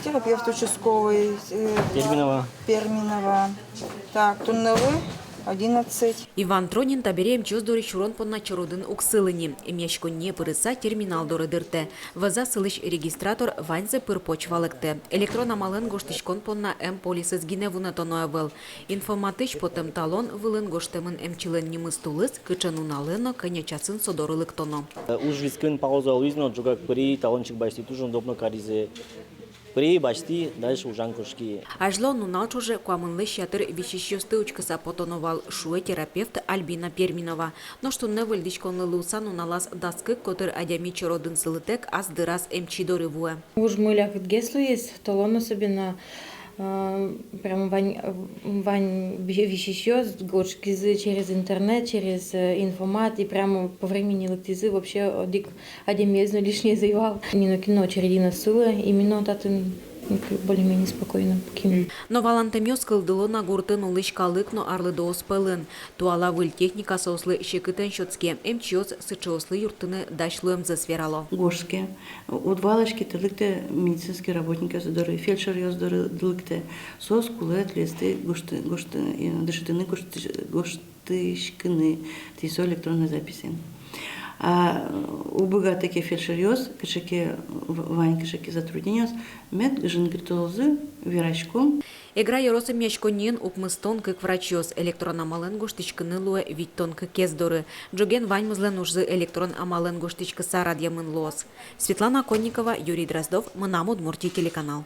терапевт участковый, Перминова. Так, Туннелы 11. Іван Тронін та берем чоздори чурон понна чородин уксилені. М'ячко не переса термінал доредирте. Ваза силищ регістратор ваньзе пирпоч валекте. Електрона мален гоштичкон понна поліси згіневу тоноевел. Інформатич потем талон вилен гоштемен емчилен німистулис, кичану налено канячасын содор електоно. Уж вискин пауза уизно, джугак при талончик башти тужон допно каризе. При башти дальше ужанкушки. Ажло нуналчуже куамынлы шатыр вещещёсты учкаса потоновал шуэ терапевт Альбина Перминова. Но что не выльдичконлы лусан уналаз даскы, котыр адями чородын сылытек аз дырас эмчидоры вуэ. Уж мыляк геслу есть, толон особенно прям вань вещещёс, гочкизы через интернет, через информат, и прямо по времени лактизы вообще адемезно лишнее заевал. Не на кино чередина сылы, именно татын более-менее спокойно покинул. Но валантемёс кылдыло на гуртын улышкалыкно арлы доос пылын. Туала выль техника сослы шекытен шотске. Эмчиос сычослы юртыны дашлуем засверало. Гошке, удвалочки тылыкте медицинские работники задоры, фельдшер ёздоры дылыкте, сос кулет листы гошты дышитыны гоштышкыны, тисо электронной записи. А у богатыки фельдшерёс, кашеки вань кашеки затруднениёс, мед жингритолозы вирачком. Игра йоросы мячконин упмыстон как врачёс, электрон амален гоштичкыны луэ виттон как кездоры. Джоген вань мызлен ужзы электрон амален гоштичкы сарадьямын лос. Светлана Конникова, Юрий Дроздов, Мынам Удмуртия телеканал.